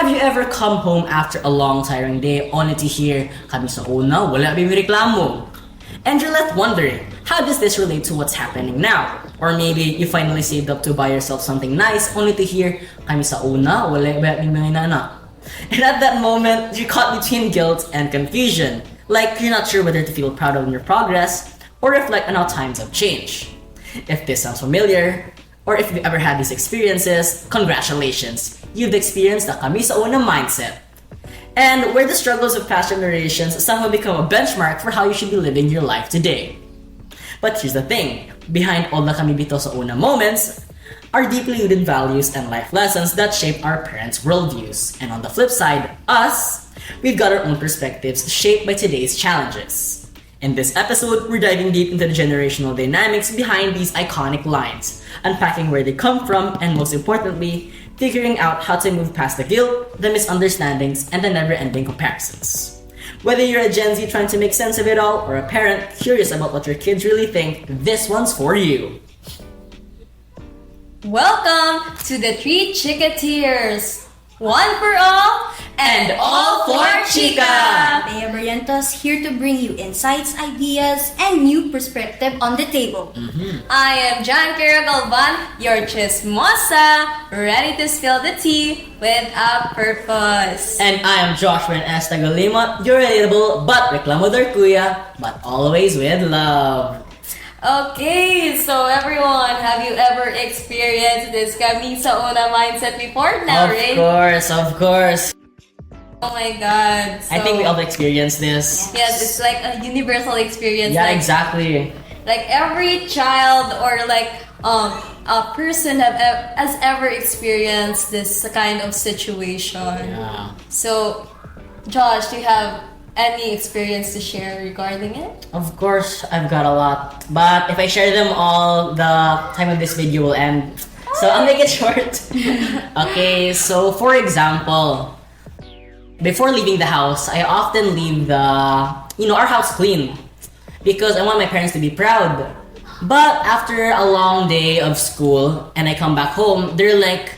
Have you ever come home after a long tiring day only to hear, "Kami sa una, wala bing reklamo"? And you're left wondering, how does this relate to what's happening now? Or maybe you finally saved up to buy yourself something nice only to hear, "Kami sa una, wala bing mga inana." And at that moment, you're caught between guilt and confusion. Like you're not sure whether to feel proud of your progress or reflect on how times have changed. If this sounds familiar, or if you've ever had these experiences, congratulations! You've experienced the kami sa una mindset. And where the struggles of past generations somehow become a benchmark for how you should be living your life today. But here's the thing, behind all the kami bito sa una moments are deeply rooted values and life lessons that shape our parents' worldviews. And on the flip side, us, we've got our own perspectives shaped by today's challenges. In this episode, we're diving deep into the generational dynamics behind these iconic lines, unpacking where they come from, and most importantly, figuring out how to move past the guilt, the misunderstandings, and the never-ending comparisons. Whether you're a Gen Z trying to make sense of it all, or a parent curious about what your kids really think, this one's for you. Welcome to the three ChikaTeers. One for all And all for Chika! Bea Barrientos here to bring you insights, ideas, and new perspective on the table. I am John Kira Galvan, your chismosa, ready to spill the tea with a purpose. And I am Joshua S. Tagalima, your relatable but reklamo dar kuya, but always with love. Okay, so everyone, have you ever experienced this kami sa una mindset before now, right? Of course. Oh my god. I think we all experienced this. Yes, it's like a universal experience. Yeah, like, exactly. Like every child or like a person has ever experienced this kind of situation. Yeah. So, Josh, do you have any experience to share regarding it? Of course, I've got a lot. But if I share them all, the time of this video will end. So I'll make it short. Okay, so for example, before leaving the house, I often leave our house clean because I want my parents to be proud. But after a long day of school and I come back home, they're like,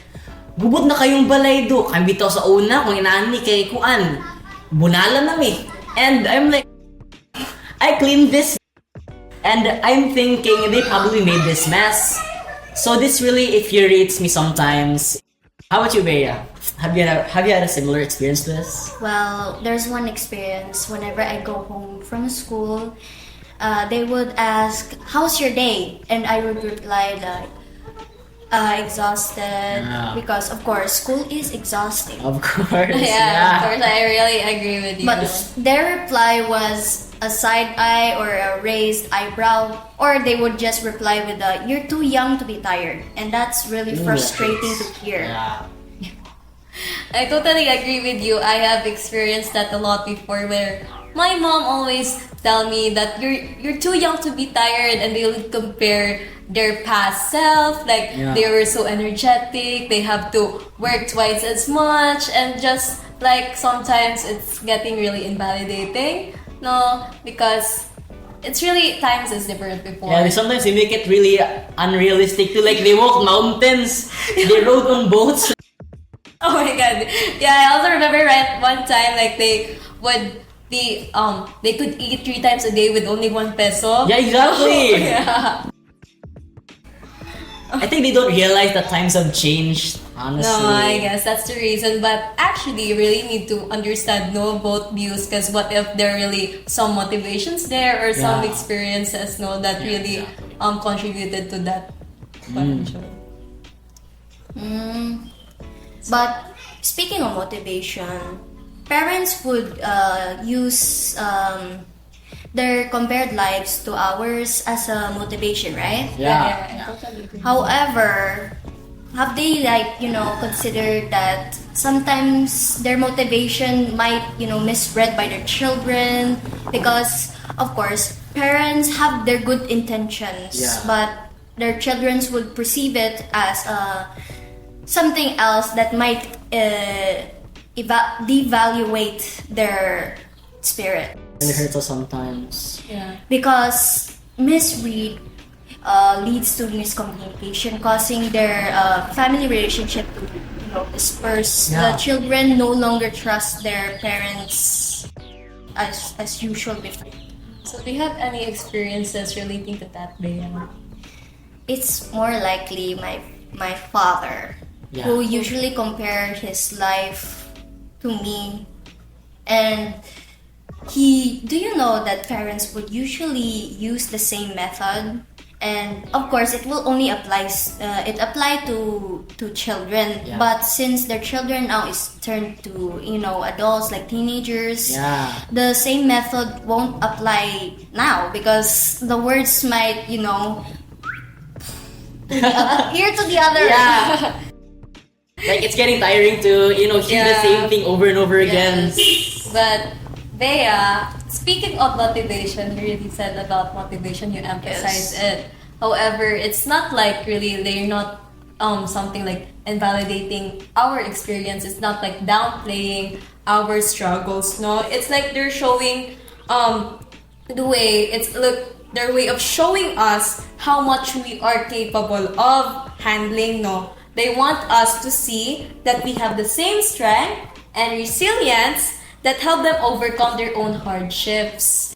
"Gubot na kayong balay do. Kami bitaw sa una kung inaani kay kuan. Bunala nami." And I'm like, I cleaned this. And I'm thinking they probably made this mess. So this really infuriates me sometimes. How about you, Bea? Have you had a similar experience to this? Well, there's one experience whenever I go home from school, they would ask, "How's your day?" And I would reply like, exhausted, because of course school is exhausting. Of course. Yeah, of course, I really agree with you. But their reply was a side eye or a raised eyebrow, or they would just reply with a, "You're too young to be tired," and that's really frustrating to hear. Yeah. I totally agree with you. I have experienced that a lot before, where my mom always tell me that you're too young to be tired, and they would compare their past self, like they were so energetic, they have to work twice as much, and just like sometimes it's getting really invalidating, no, because it's really times is different before. Yeah, sometimes they make it really unrealistic too. Like they walked mountains, they rode on boats. Oh my god. Yeah, I also remember one time like they would be they could eat 3 times a day with only 1 peso. Yeah, exactly. Yeah. I think they don't realize that times have changed, honestly. No, I guess that's the reason. But actually, you really need to know both views, because what if there are really some motivations there or some experiences that really contributed to that condition. But speaking of motivation, parents would use their compared lives to ours as a motivation, right? Yeah. I totally agree. However, have they considered that sometimes their motivation might misread by their children, because of course parents have their good intentions, but their children would perceive it as something else that might devaluate their spirit. It hurts us sometimes. Yeah. Because misread leads to miscommunication, causing their family relationship to dispersed. Yeah. The children no longer trust their parents as usual before. So do you have any experiences relating to that, Bea? It's more likely my father, Yeah. who usually compare his life to me, and do you know that parents would usually use the same method, and of course it will only apply to children, Yeah. but since their children now is turned to adults like teenagers, Yeah. the same method won't apply now because the words might here to the other. Yeah. Like it's getting tiring to hear the Yeah. same thing over and over again. Yes. But Bea, speaking of motivation, you really said about motivation, you emphasize it. However, it's not like really they're not something like invalidating our experience. It's not like downplaying our struggles. No, it's like they're showing their way of showing us how much we are capable of handling. No, they want us to see that we have the same strength and resilience that help them overcome their own hardships.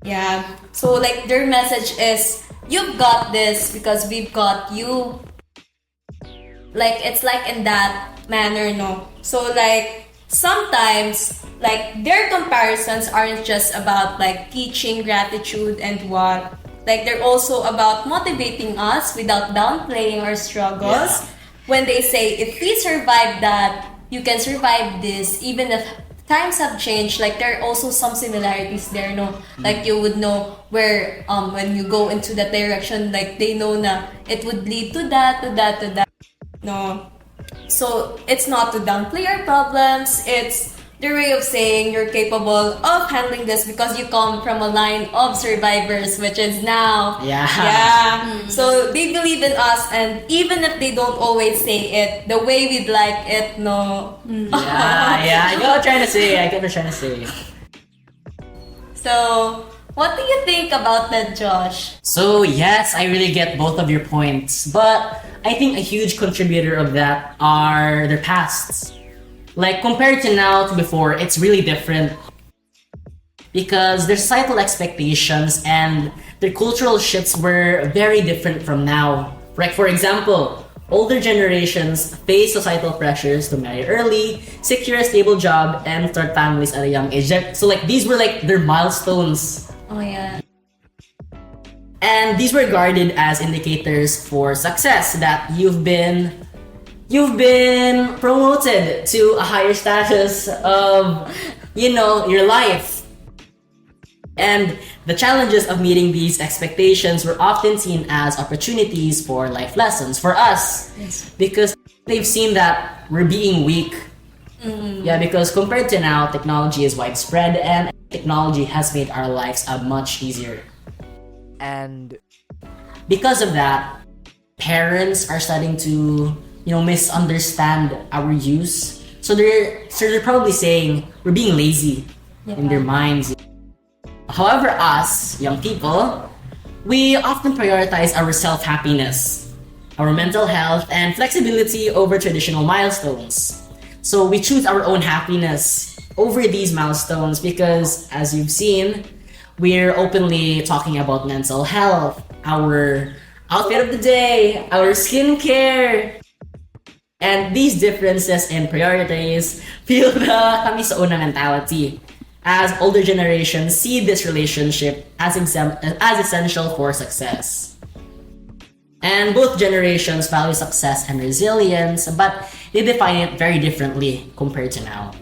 Yeah. So like their message is, you've got this because we've got you. Like it's like in that manner, no. So like sometimes like their comparisons aren't just about like teaching gratitude and what. Like they're also about motivating us without downplaying our struggles. Yeah. When they say if we survive that, you can survive this even if times have changed. Like there are also some similarities there, no? Like you would know where when you go into that direction, like they know na it would lead to that, to that, to that. No. So it's not to downplay our problems, it's their way of saying you're capable of handling this because you come from a line of survivors, which is now. Yeah. Yeah. So they believe in us, and even if they don't always say it the way we'd like it, no. Yeah, I get what you're trying to say. So, what do you think about that, Josh? So yes, I really get both of your points, but I think a huge contributor of that are their pasts. Like compared to now to before, it's really different. Because their societal expectations and their cultural shifts were very different from now. Like for example, older generations face societal pressures to marry early, secure a stable job, and start families at a young age. So like these were like their milestones. Oh yeah. And these were regarded as indicators for success, that you've been promoted to a higher status of your life. And the challenges of meeting these expectations were often seen as opportunities for life lessons for us. Yes. Because they've seen that we're being weak. Yeah, because compared to now, technology is widespread and technology has made our lives much easier. And because of that, parents are starting to misunderstand our use. So they're probably saying we're being lazy in their minds. However, us young people, we often prioritize our self-happiness, our mental health, and flexibility over traditional milestones. So we choose our own happiness over these milestones because, as you've seen, we're openly talking about mental health, our outfit of the day, our skincare. And these differences in priorities fuel the kami sa una mentality, as older generations see this relationship as essential for success. And both generations value success and resilience, but they define it very differently compared to now.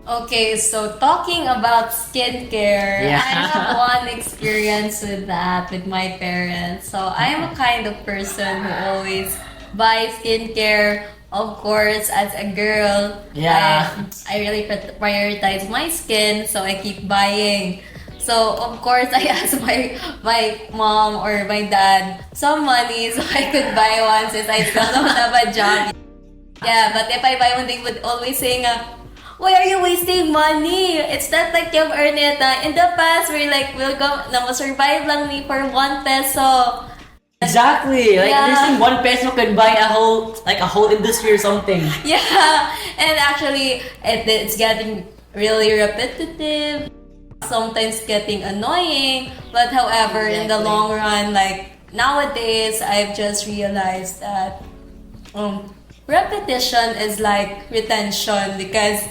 Okay, so talking about skincare, Yeah. I have one experience with that with my parents. So I am a kind of person who always buys skincare. Of course, as a girl, Yeah. I really prioritize my skin, so I keep buying. So of course, I asked my mom or my dad some money so I could buy one since I still don't have a job. Yeah, but if I buy one, they would always say why are you wasting money? It's not like you've earned it. In the past, we're like, we'll go, survive lang ni for 1 peso. Exactly. Like Yeah. there's 1 peso could buy a whole industry or something. Yeah, and actually, it's getting really repetitive, sometimes getting annoying. But however, in the Exactly. long run, like nowadays, I've just realized that repetition is like retention because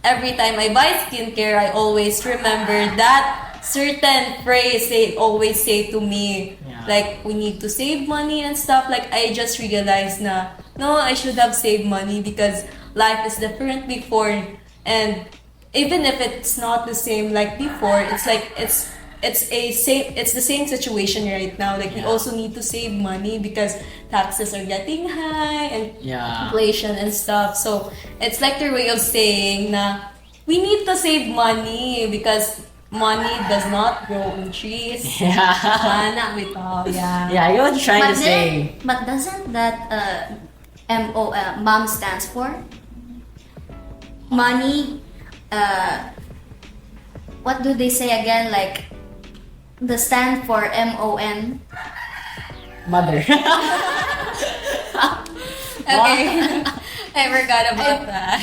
every time I buy skincare, I always remember that certain phrase they always say to me. Yeah. Like, we need to save money and stuff. Like, I just realized na, no, I should have saved money because life is different before. And even if it's not the same like before, it's like, it's the same situation right now. Like, we Yeah. also need to save money because taxes are getting high and Yeah. inflation and stuff. So it's like their way of saying na we need to save money because money does not grow on trees. Yeah. Sana bitaw, yeah. Yeah, I get what you're trying to say. But doesn't that MOM stands for money? What do they say again? Like the stand for MON. Mother. Okay. I forgot about that.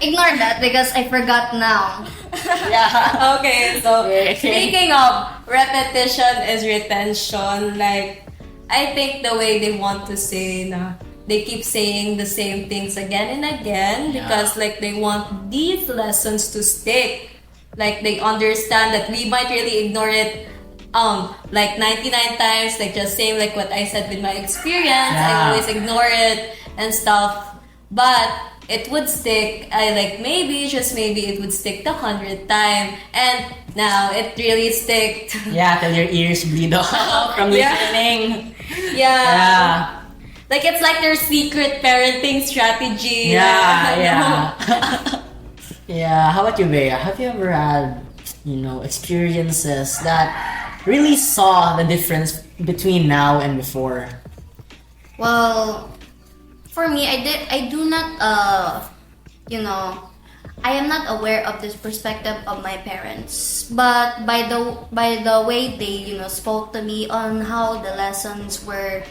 Ignore that because I forgot now. Yeah. Okay, so Okay. speaking of repetition is retention, like I think the way they want to say na they keep saying the same things again and again Yeah. because like they want these lessons to stick. Like they understand that we might really ignore it like 99 times, like just saying like what I said with my experience. I Yeah. always ignore it and stuff. But it would stick. I like maybe, just maybe it would stick the 100th time. And now it really sticked. Yeah, till your ears bleed off from Yeah. listening. Yeah. Yeah. Like it's like their secret parenting strategy. Yeah, Like, yeah. Yeah, how about you, Bea? Have you ever had, experiences that really saw the difference between now and before? Well, for me, I do not, I am not aware of this perspective of my parents. But by the way they, spoke to me on how the lessons were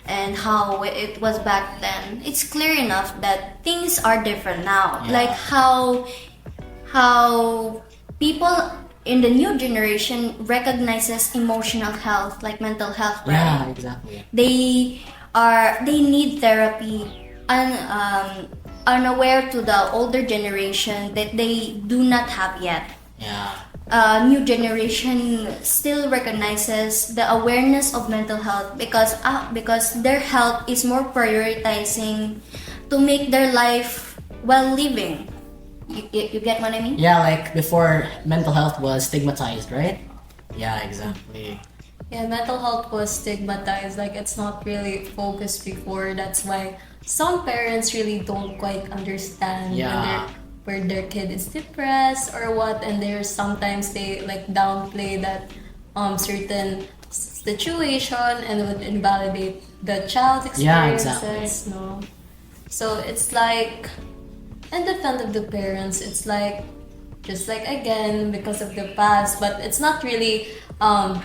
and how it was back then, it's clear enough that things are different now. Yeah. Like how people in the new generation recognizes emotional health, like mental health, right? Yeah, exactly. They need therapy and unaware to the older generation that they do not have yet. Yeah. New generation still recognizes the awareness of mental health because their health is more prioritizing to make their life while living. You get what I mean? Yeah, like before, mental health was stigmatized, right? Yeah, exactly. Yeah, mental health was stigmatized. Like it's not really focused before. That's why some parents really don't quite understand Yeah. where their kid is depressed or what, and there's sometimes they like downplay that certain situation and would invalidate the child's Yeah, experiences. exactly. No, so it's like in defense of the parents, it's like just like again because of the past, but it's not really a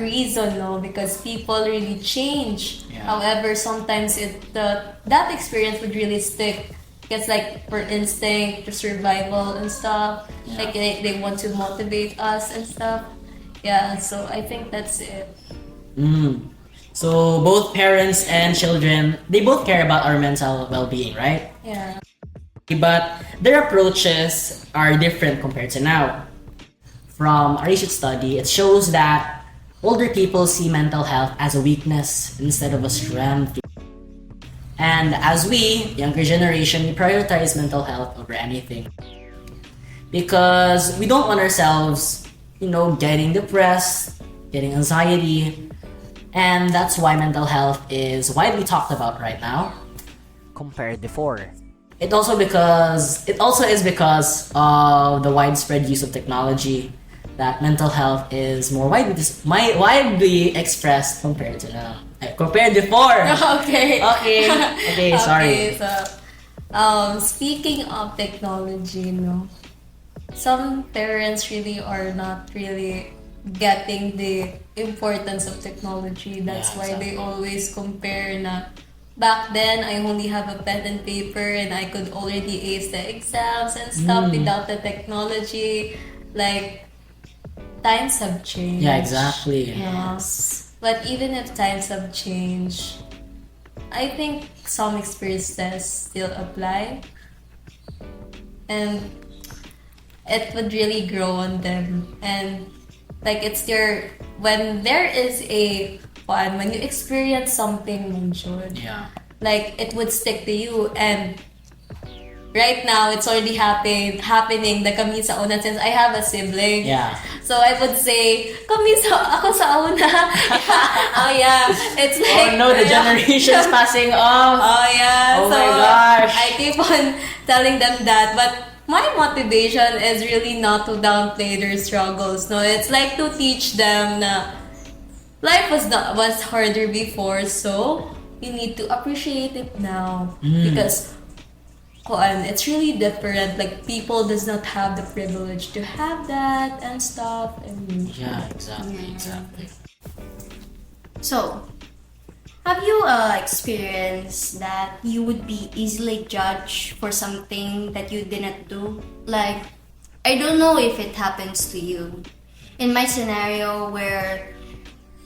reason, no, because people really change. Yeah. However, sometimes that experience would really stick. It's like for instinct, for survival and stuff. Yeah. Like they want to motivate us and stuff. Yeah, so I think that's it. Mm. So both parents and children, they both care about our mental well-being, right? Yeah. But their approaches are different compared to now. From a recent study, it shows that older people see mental health as a weakness instead of a strength. And as we, younger generation, we prioritize mental health over anything. Because we don't want ourselves, getting depressed, getting anxiety. And that's why mental health is widely talked about right now compared before. It also is because of the widespread use of technology that mental health is more widely expressed compared to now. Compared before. Okay. Okay, sorry. Okay, so speaking of technology, no, some parents really are not really getting the importance of technology. That's Yeah, why they exactly. always compare na back then I only have a pen and paper and I could already ace the exams and stuff without the technology. Like times have changed. Yeah, exactly. Yeah. But even if times have changed, I think some experiences still apply and it would really grow on them. And like it's your when there is a fun, when you experience something Manjud, Yeah. like it would stick to you. And right now it's already happening the kami sa una since I have a sibling. Yeah. So I would say, kami sa ako sa una. Oh yeah. It's like Oh no, the generation's passing off. Oh yeah. Oh so my gosh. I keep on telling them that, but my motivation is really not to downplay their struggles. No, it's like to teach them na life was harder before, so you need to appreciate it now because it's really different. Like people does not have the privilege to have that and stuff. And Yeah, exactly. So, have you experienced that you would be easily judged for something that you didn't do? Like, I don't know if it happens to you. In my scenario where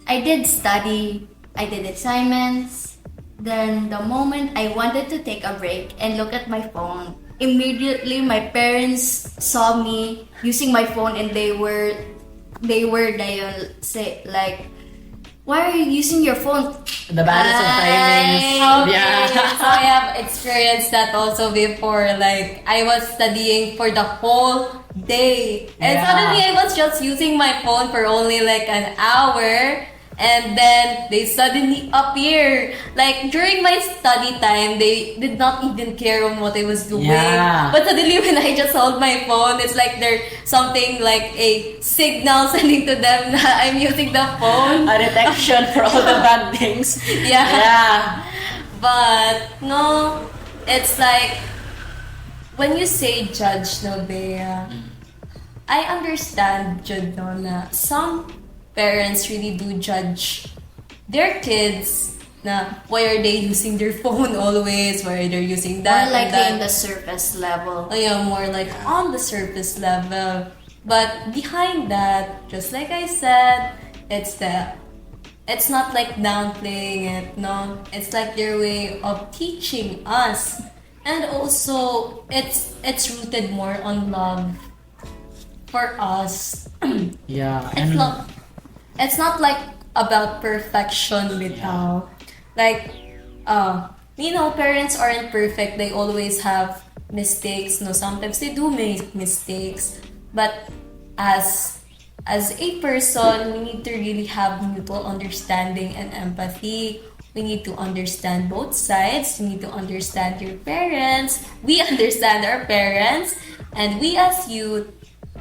I did study, I did assignments, then the moment I wanted to take a break and look at my phone, immediately my parents saw me using my phone and they were say like, why are you using your phone? The balance of timings. Okay. Yeah. So I have experienced that also before. Like I was studying for the whole day, and Yeah. suddenly I was just using my phone for only like an hour. And then they suddenly appear. Like during my study time, they did not even care on what I was doing. Yeah. But suddenly when I just hold my phone, it's like there's something like a signal sending to them that I'm using the phone. A detection for all the bad things. Yeah. Yeah. But no, it's like when you say judge, no, Bea, I understand, Jud, no, na some parents really do judge their kids na why are they using their phone always, why are they using that More and likely that. in the surface level. Oh, yeah, more like on the surface level. But behind that, just like I said, it's not like downplaying it, no. It's like their way of teaching us. And also it's rooted more on love for us. Yeah. It's not like about perfection without like parents aren't perfect. They always have mistakes. No, sometimes they do make mistakes. But as a person, we need to really have mutual understanding and empathy. We need to understand both sides. We need to understand your parents. We understand our parents, and we as youth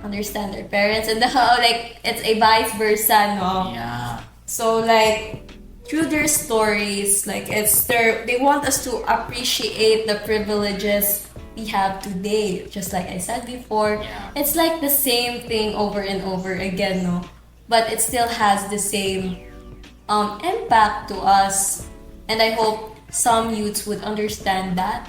understand their parents, and like it's a vice versa, no? Yeah. So like through their stories, like they want us to appreciate the privileges we have today. Just like I said before, Yeah. it's like the same thing over and over again, no? But it still has the same impact to us, and I hope some youths would understand that.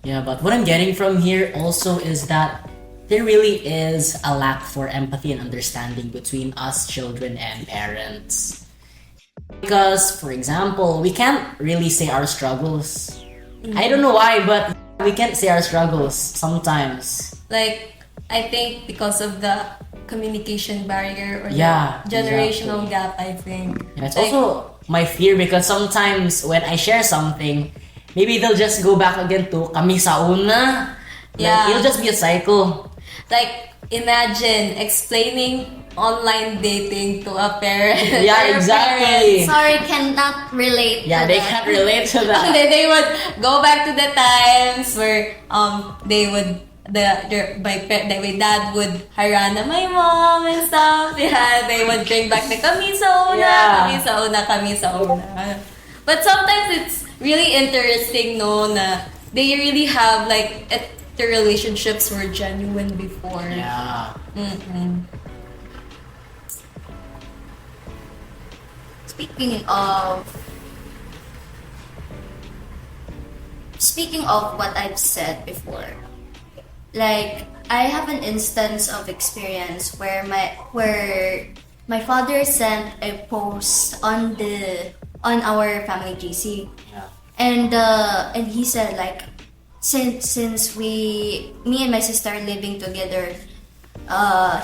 Yeah, but what I'm getting from here also is that there really is a lack for empathy and understanding between us children and parents. Because, for example, we can't really say our struggles. I don't know why, but we can't say our struggles sometimes. Like I think because of the communication barrier or Yeah, the generational gap, I think. Yeah, it's Like, also my fear because sometimes when I share something, maybe they'll just go back again to kami sa una. Like, Yeah. it'll just be a cycle. like imagine explaining online dating to a parent. Yeah, or exactly. Sorry, cannot relate. Yeah, to they that. can't relate to And that. then they would go back to the times where they would my dad would harana my mom and stuff. Yeah, they would bring back the kami sa una, Yeah. kami sa una, kami sa una. But sometimes it's really interesting, no, na they really have like the relationships were genuine before. Yeah. speaking of speaking of what I've said before, like I have an instance of experience where my father sent a post on our family GC, Yeah. and he said like since me and my sister are living together,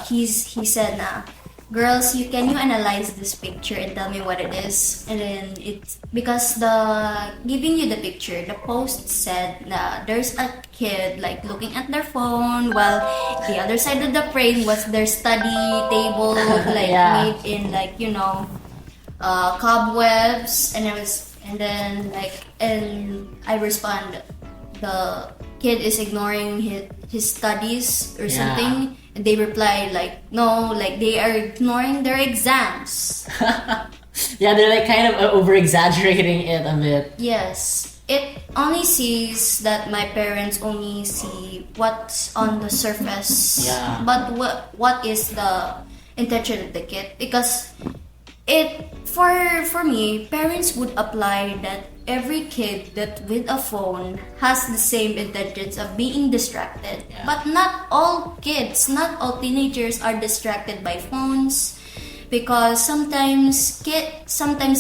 he said na, girls, can you analyze this picture and tell me what it is? And then it's because the giving you the picture, the post said na there's a kid like looking at their phone while the other side of the frame was their study table like Yeah. made in like cobwebs, and I respond, the kid is ignoring his studies or Yeah. something, and they reply like no, like they are ignoring their exams. Yeah, they're like kind of over exaggerating it a bit. Yes, it only sees that my parents only see what's on the surface. Yeah. But what is the intention of the kid? Because it for me, parents would apply that every kid that with a phone has the same intentions of being distracted. Yeah. But not all kids, not all teenagers are distracted by phones, because sometimes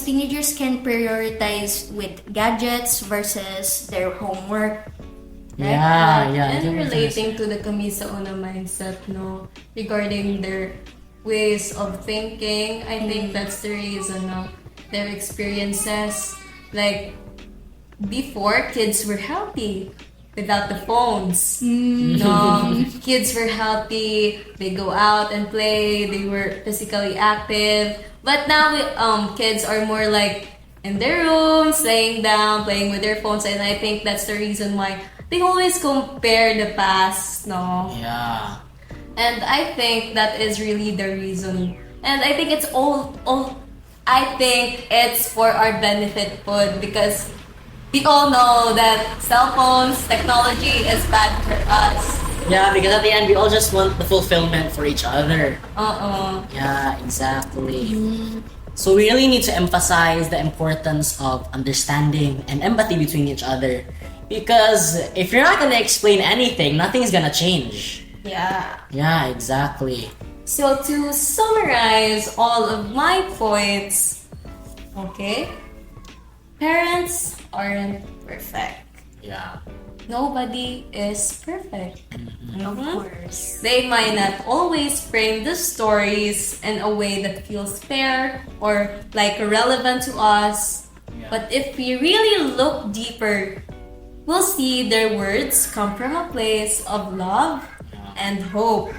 teenagers can prioritize with gadgets versus their homework. Right? Yeah, yeah. I And get what you're relating to the Camisa Una mindset, no, regarding their ways of thinking, I think that's the reason, no, their experiences. Like, before, kids were healthy without the phones. No, kids were healthy. They go out and play. They were physically active. But now, kids are more like in their rooms, laying down, playing with their phones, and I think that's the reason why they always compare the past. No, Yeah. and I think that is really the reason. And I think it's all. I think it's for our benefit, food, because we all know that cell phones, technology is bad for us. Yeah, because at the end we all just want the fulfillment for each other. Yeah, exactly. So we really need to emphasize the importance of understanding and empathy between each other. Because if you're not gonna explain anything, nothing's gonna change. Yeah. Yeah, exactly. So to summarize all of my points, okay? Parents aren't perfect. Yeah. Nobody is perfect. Of Mhm. course. They might not always frame the stories in a way that feels fair or like relevant to us. Yeah. But if we really look deeper, we'll see their words come from a place of love and hope.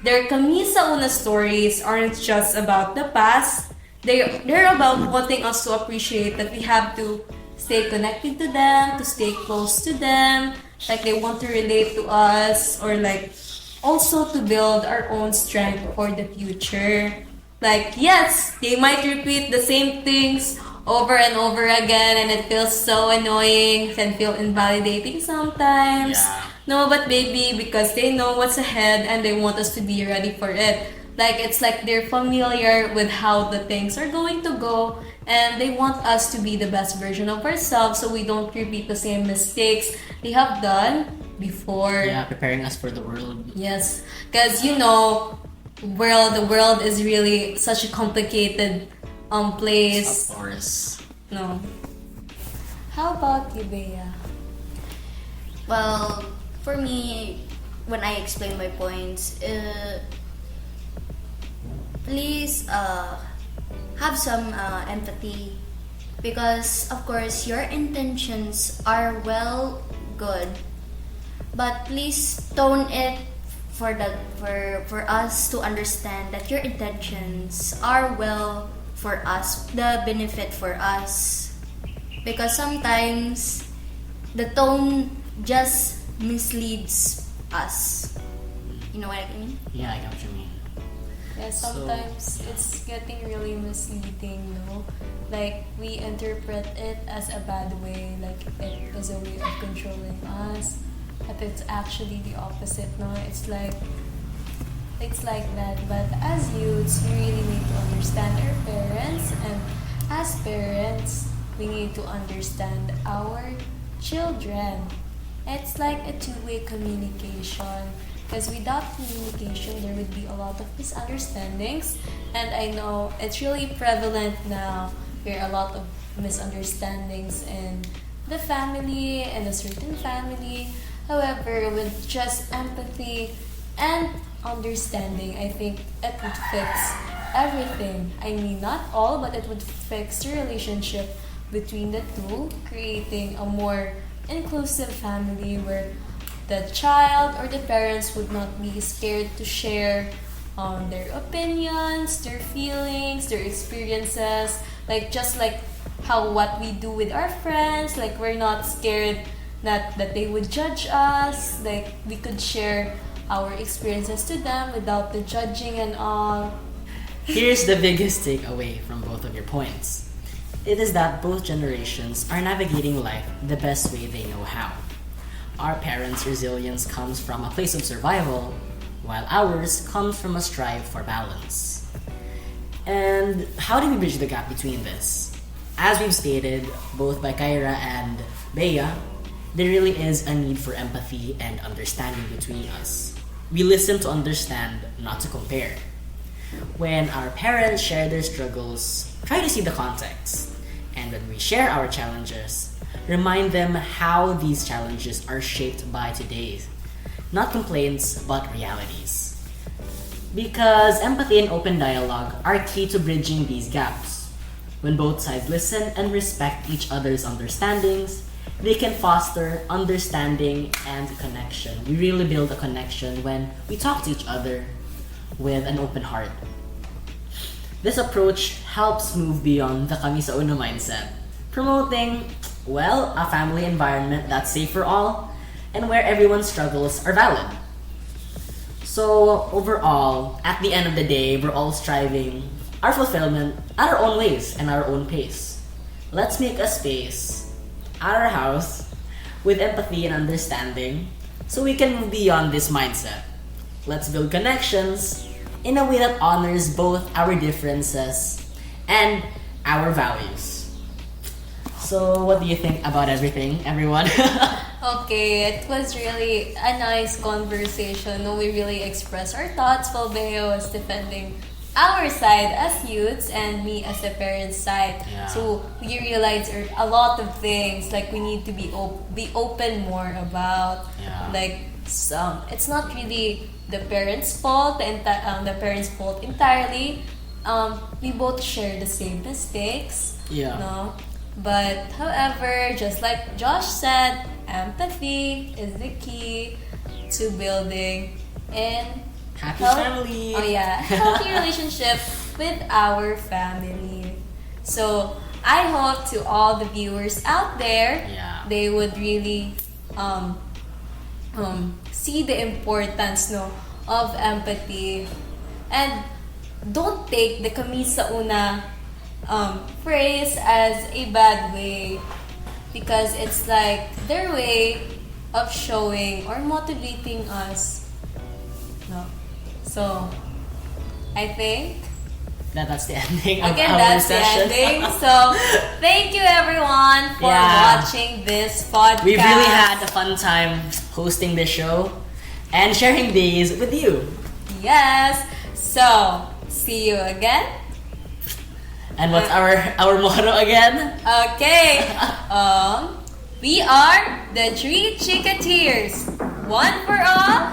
Their Camisa Una stories aren't just about the past. They're about wanting us to appreciate that we have to stay connected to them, to stay close to them. Like they want to relate to us, or like also to build our own strength for the future. Like yes, they might repeat the same things over and over again, and it feels so annoying and feel invalidating sometimes. Yeah. No, but maybe because they know what's ahead and they want us to be ready for it. Like it's like they're familiar with how the things are going to go, and they want us to be the best version of ourselves so we don't repeat the same mistakes they have done before. Yeah, preparing us for the world. Yes, because the world is really such a complicated place. Of course. No. How about you, Bea? Well, for me, when I explain my points, please have some empathy, because of course your intentions are well good, but please tone it for us to understand that your intentions are well for us, the benefit for us, because sometimes the tone just misleads us. You know what I mean? Yeah, I get what you mean. Yeah, sometimes it's getting really misleading, no? Like, we interpret it as a bad way, like it is a way of controlling us, but it's actually the opposite, no? It's like that, but as youths, we really need to understand our parents and as parents, we need to understand our children. It's like a two-way communication. Because without communication, there would be a lot of misunderstandings. And I know it's really prevalent now. There are a lot of misunderstandings in the family, in a certain family. However, with just empathy and understanding, I think it would fix everything. I mean, not all, but it would fix the relationship between the two, creating a more inclusive family where the child or the parents would not be scared to share their opinions, their feelings, their experiences, like just like how what we do with our friends, like we're not scared that they would judge us, like we could share our experiences to them without the judging and all. Here's the biggest takeaway from both of your points. It is that both generations are navigating life the best way they know how. Our parents' resilience comes from a place of survival, while ours comes from a strive for balance. And how do we bridge the gap between this? As we've stated, both by Kyra and Bea, there really is a need for empathy and understanding between us. We listen to understand, not to compare. When our parents share their struggles, try to see the context. And when we share our challenges, remind them how these challenges are shaped by today's, not complaints, but realities. Because empathy and open dialogue are key to bridging these gaps. When both sides listen and respect each other's understandings, they can foster understanding and connection. We really build a connection when we talk to each other with an open heart. This approach helps move beyond the kami sa una mindset, promoting, well, a family environment that's safe for all and where everyone's struggles are valid. So overall, at the end of the day, we're all striving our fulfillment at our own ways and our own pace. Let's make a space at our house with empathy and understanding so we can move beyond this mindset. Let's build connections in a way that honors both our differences and our values. So, what do you think about everything, everyone? Okay, it was really a nice conversation. No, we really expressed our thoughts while Beo was defending our side as youths and me as a parent's side. Yeah. So we realized a lot of things like we need to be open more about. Yeah. Like it's not really the parents' fault, the parents' fault entirely. We both share the same mistakes. Yeah. No, but however, just like Josh said, empathy is the key to building and Happy family. Oh yeah, healthy relationship with our family. So I hope to all the viewers out there, Yeah. they would really see the importance of empathy and don't take the kami sa una phrase as a bad way because it's like their way of showing or motivating us. No. So, I think That's the ending of again our that's session. the ending. So, thank you everyone for Yeah. watching this podcast. We've really had a fun time hosting this show and sharing these with you. Yes. So, see you again. And what's our motto again? Okay. We are the three ChikaTeers. One for all,